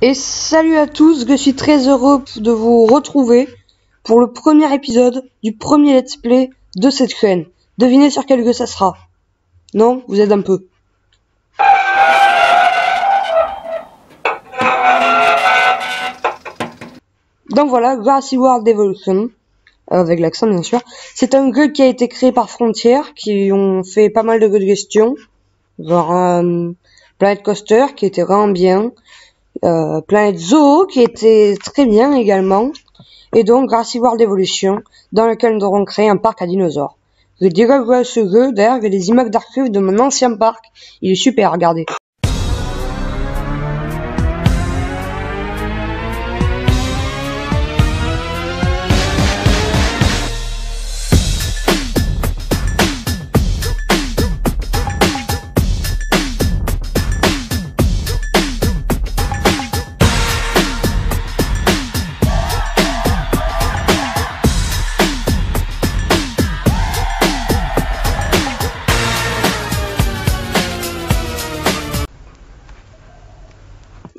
Et salut à tous, je suis très heureux de vous retrouver pour le premier épisode du premier let's play de cette chaîne. Devinez sur quel jeu ça sera. Non, vous êtes un peu. Donc voilà, Grassy World Evolution, avec l'accent bien sûr. C'est un jeu qui a été créé par Frontier, qui ont fait pas mal de jeux de gestion, genre Planet Coaster qui était vraiment bien. Planet Zoo qui était très bien également, et donc Grassy World Evolution dans lequel nous aurons créé un parc à dinosaures. Je dirais que ce jeu, d'ailleurs, j'ai des images d'archives de mon ancien parc, il est super, regardez.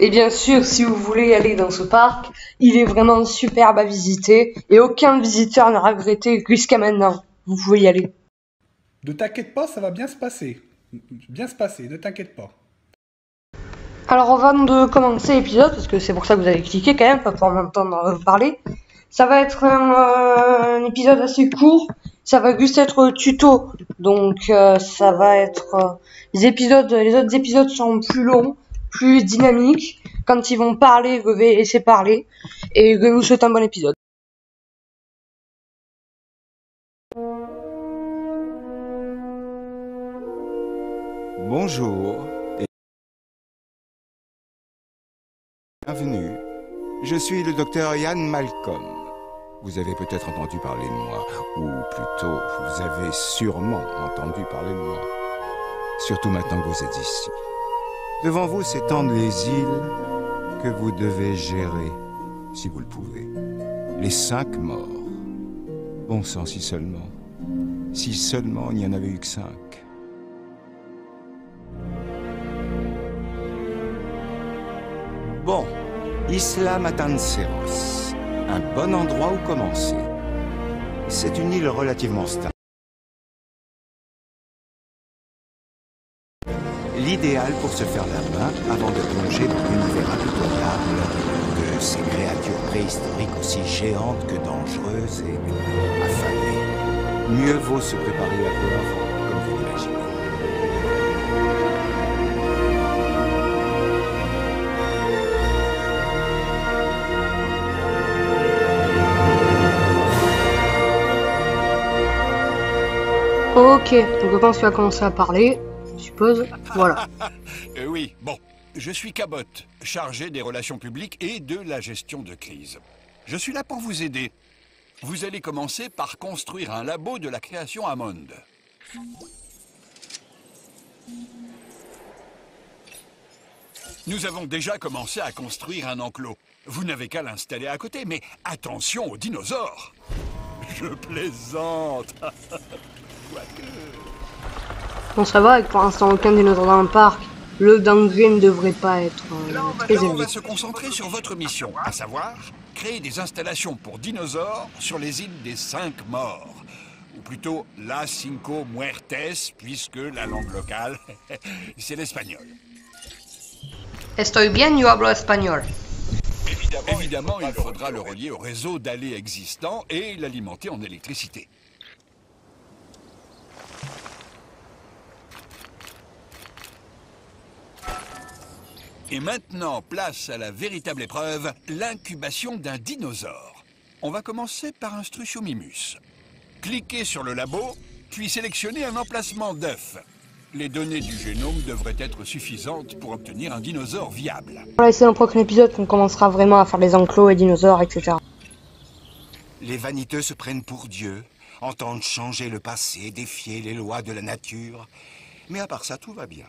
Et bien sûr, si vous voulez aller dans ce parc, il est vraiment superbe à visiter et aucun visiteur n'a regretté jusqu'à maintenant. Vous pouvez y aller. Ne t'inquiète pas, ça va bien se passer. Ne t'inquiète pas. Alors avant de commencer l'épisode, parce que c'est pour ça que vous avez cliqué quand même, pour m'entendre parler, ça va être un épisode assez court, ça va juste être tuto, donc ça va être les autres épisodes seront plus longs, plus dynamiques. Quand ils vont parler, je vais laisser parler, et je vous souhaite un bon épisode. Bonjour et bienvenue. Je suis le docteur Ian Malcolm. Vous avez peut-être entendu parler de moi, ou plutôt, vous avez sûrement entendu parler de moi. Surtout maintenant que vous êtes ici. Devant vous s'étendent les îles que vous devez gérer, si vous le pouvez. Les 5 morts. Bon sang, si seulement. Si seulement il n'y en avait eu que 5. Bon, Isla Matanceros, un bon endroit où commencer. C'est une île relativement stable. L'idéal pour se faire la main avant de plonger dans l'univers impitoyable de ces créatures préhistoriques aussi géantes que dangereuses et affamées. Mieux vaut se préparer un peu avant, comme vous l'imaginez. Ok, donc je pense qu'il va commencer à parler, je suppose, voilà. Oui, bon. Je suis Cabot, chargé des relations publiques et de la gestion de crise. Je suis là pour vous aider. Vous allez commencer par construire un labo de la création Hammond. Nous avons déjà commencé à construire un enclos. Vous n'avez qu'à l'installer à côté, mais attention aux dinosaures. Je plaisante. Quoique... Bon, ça va, avec pour l'instant aucun dinosaure dans le parc, le danger ne devrait pas être très Là, on élevé. va se concentrer sur votre mission, à savoir créer des installations pour dinosaures sur les îles des 5 morts. Ou plutôt Las Cinco Muertes, puisque la langue locale, c'est l'espagnol. Estoy bien, yo hablo espagnol. Évidemment, il faudra le relier au réseau d'allées existant et l'alimenter en électricité. Et maintenant, place à la véritable épreuve, l'incubation d'un dinosaure. On va commencer par un Struthiomimus. Cliquez sur le labo, puis sélectionnez un emplacement d'œuf. Les données du génome devraient être suffisantes pour obtenir un dinosaure viable. Voilà, c'est dans le prochain épisode qu'on commencera vraiment à faire les enclos et dinosaures, etc. Les vaniteux se prennent pour Dieu, entendent changer le passé, défier les lois de la nature. Mais à part ça, tout va bien.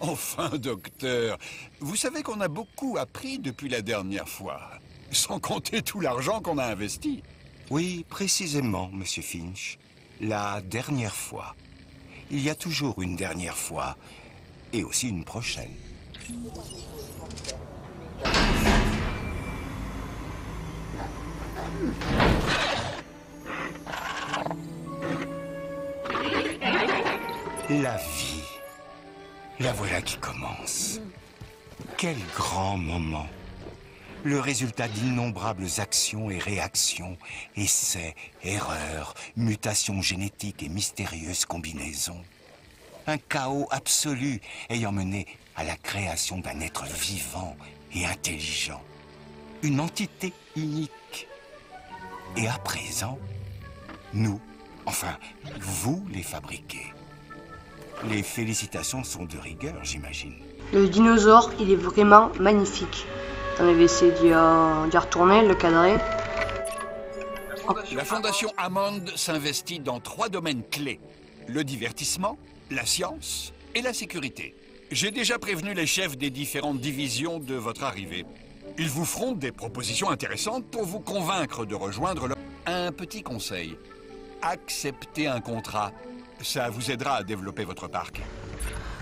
Enfin, docteur, vous savez qu'on a beaucoup appris depuis la dernière fois, sans compter tout l'argent qu'on a investi. Oui, précisément, Monsieur Finch. La dernière fois. Il y a toujours une dernière fois, et aussi une prochaine. La vie. La voilà qui commence. Quel grand moment. Le résultat d'innombrables actions et réactions, essais, erreurs, mutations génétiques et mystérieuses combinaisons. Un chaos absolu ayant mené à la création d'un être vivant et intelligent. Une entité unique. Et à présent, nous, enfin, vous les fabriquez. Les félicitations sont de rigueur, j'imagine. Le dinosaure, il est vraiment magnifique. On avait essayé d'y retourner, le cadrer. La Fondation Hammond s'investit dans 3 domaines clés. Le divertissement, la science et la sécurité. J'ai déjà prévenu les chefs des différentes divisions de votre arrivée. Ils vous feront des propositions intéressantes pour vous convaincre de rejoindre leur... Un petit conseil. Acceptez un contrat. Ça vous aidera à développer votre parc.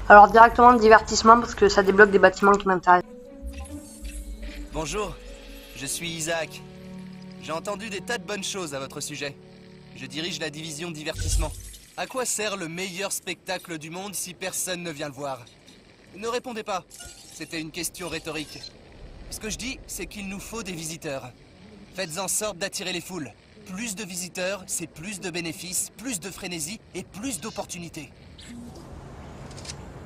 Alors directement le divertissement parce que ça débloque des bâtiments qui m'intéressent. Bonjour, je suis Isaac. J'ai entendu des tas de bonnes choses à votre sujet. Je dirige la division divertissement. À quoi sert le meilleur spectacle du monde si personne ne vient le voir? Ne répondez pas, c'était une question rhétorique. Ce que je dis, c'est qu'il nous faut des visiteurs. Faites en sorte d'attirer les foules. Plus de visiteurs, c'est plus de bénéfices, plus de frénésie et plus d'opportunités.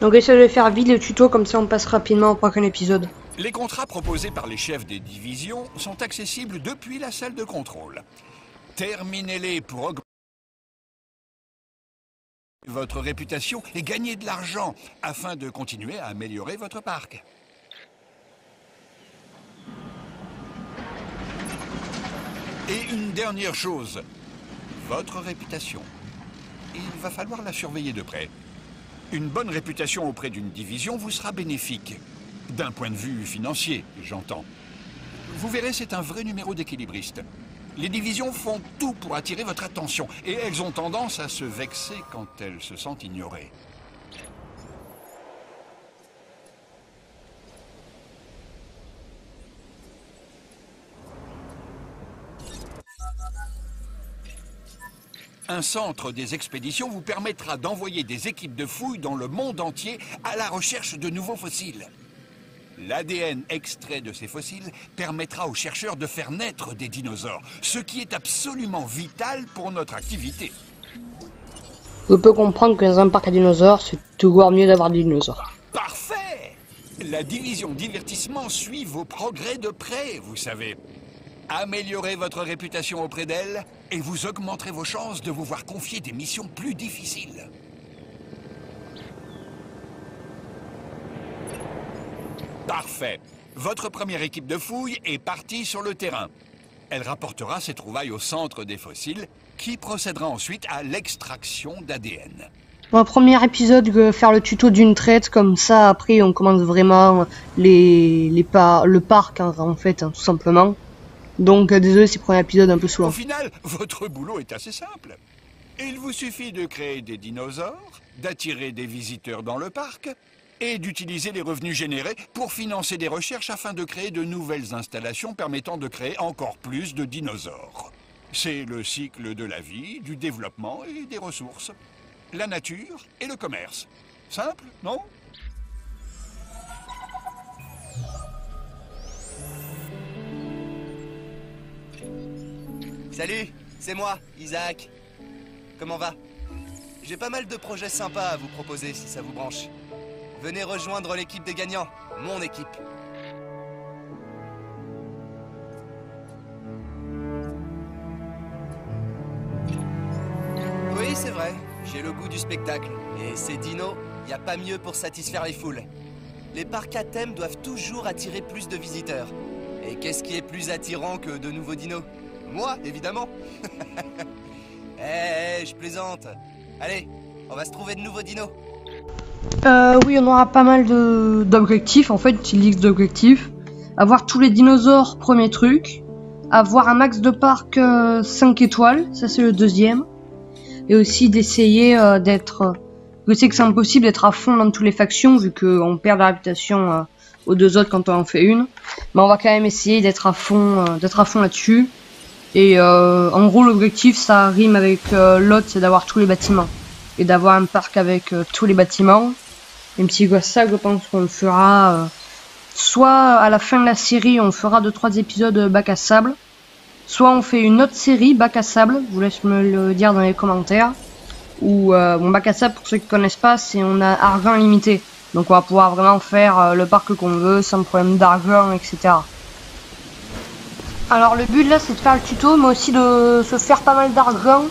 Donc essayez de faire vite le tuto, comme ça on passe rapidement au prochain épisode. Les contrats proposés par les chefs des divisions sont accessibles depuis la salle de contrôle. Terminez-les pour augmenter votre réputation et gagner de l'argent afin de continuer à améliorer votre parc. Et une dernière chose, votre réputation. Il va falloir la surveiller de près. Une bonne réputation auprès d'une division vous sera bénéfique. D'un point de vue financier, j'entends. Vous verrez, c'est un vrai numéro d'équilibriste. Les divisions font tout pour attirer votre attention, et elles ont tendance à se vexer quand elles se sentent ignorées. Un centre des expéditions vous permettra d'envoyer des équipes de fouilles dans le monde entier à la recherche de nouveaux fossiles. L'ADN extrait de ces fossiles permettra aux chercheurs de faire naître des dinosaures, ce qui est absolument vital pour notre activité. Je peux comprendre que dans un parc à dinosaures, c'est toujours mieux d'avoir des dinosaures. Parfait! La division divertissement suit vos progrès de près, vous savez. Améliorez votre réputation auprès d'elle et vous augmenterez vos chances de vous voir confier des missions plus difficiles. Parfait. Votre première équipe de fouilles est partie sur le terrain. Elle rapportera ses trouvailles au centre des fossiles, qui procédera ensuite à l'extraction d'ADN. Dans le premier épisode, faire le tuto d'une traite, comme ça, après, on commence vraiment le parc, hein, en fait, hein, tout simplement. Donc, désolé si le premier épisode est un peu souvent. Au final, votre boulot est assez simple. Il vous suffit de créer des dinosaures, d'attirer des visiteurs dans le parc, et d'utiliser les revenus générés pour financer des recherches afin de créer de nouvelles installations permettant de créer encore plus de dinosaures. C'est le cycle de la vie, du développement et des ressources. La nature et le commerce. Simple, non ? Salut, c'est moi, Isaac. Comment va? J'ai pas mal de projets sympas à vous proposer si ça vous branche. Venez rejoindre l'équipe des gagnants, mon équipe. Oui, c'est vrai, j'ai le goût du spectacle. Et ces dinos, y a pas mieux pour satisfaire les foules. Les parcs à thème doivent toujours attirer plus de visiteurs. Et qu'est-ce qui est plus attirant que de nouveaux dinos? Moi, évidemment. Je plaisante. Allez, on va se trouver de nouveaux dinos. Oui, on aura pas mal d'objectifs, en fait, une liste d'objectifs. Avoir tous les dinosaures, premier truc. Avoir un max de parc 5 étoiles, ça c'est le deuxième. Et aussi d'essayer d'être... Je sais que c'est impossible d'être à fond dans toutes les factions, vu qu'on perd la réputation aux deux autres quand on en fait une. Mais on va quand même essayer d'être à fond là-dessus. Et en gros, l'objectif, ça rime avec l'autre, c'est d'avoir tous les bâtiments. Et d'avoir un parc avec tous les bâtiments. Même si ça, je pense qu'on le fera... soit à la fin de la série, on fera 2-3 épisodes bac à sable. Soit on fait une autre série, bac à sable. Je vous laisse me le dire dans les commentaires. Ou bon, bac à sable, pour ceux qui connaissent pas, c'est on a argent limité. Donc on va pouvoir vraiment faire le parc qu'on veut, sans problème d'argent, etc. Alors le but là, c'est de faire le tuto, mais aussi de se faire pas mal d'argent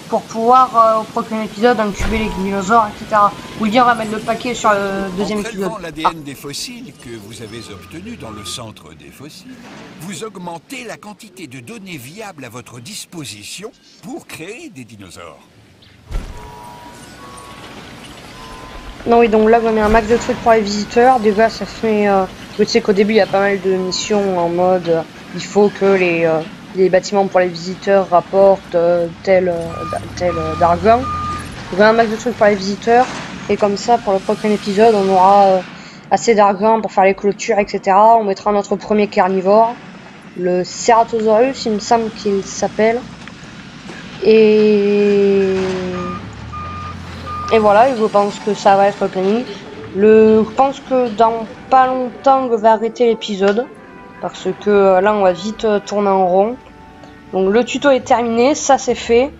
pour pouvoir au prochain épisode incuber les dinosaures, etc. Ou bien on va mettre le paquet sur le deuxième épisode. En prélevant l'ADN des fossiles que vous avez obtenu dans le centre des fossiles, vous augmentez la quantité de données viables à votre disposition pour créer des dinosaures. Non oui, donc là on met un max de trucs pour les visiteurs. Déjà ça fait... je sais qu'au début il y a pas mal de missions en mode... il faut que les bâtiments pour les visiteurs rapportent tel d'argent. Donc un max de trucs pour les visiteurs. Et comme ça pour le prochain épisode on aura assez d'argent pour faire les clôtures, etc. On mettra notre premier carnivore. Le Ceratosaurus, il me semble qu'il s'appelle. Et voilà, je pense que ça va être le planning. Je pense que dans pas longtemps, je vais arrêter l'épisode. Parce que là, on va vite tourner en rond. Donc le tuto est terminé, ça c'est fait.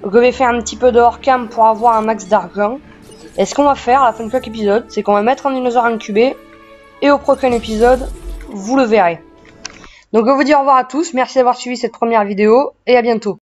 Je vais faire un petit peu de hors-cam pour avoir un max d'argent. Et ce qu'on va faire à la fin de chaque épisode, c'est qu'on va mettre un dinosaure incubé. Et au prochain épisode, vous le verrez. Donc je vous dis au revoir à tous, merci d'avoir suivi cette première vidéo. Et à bientôt.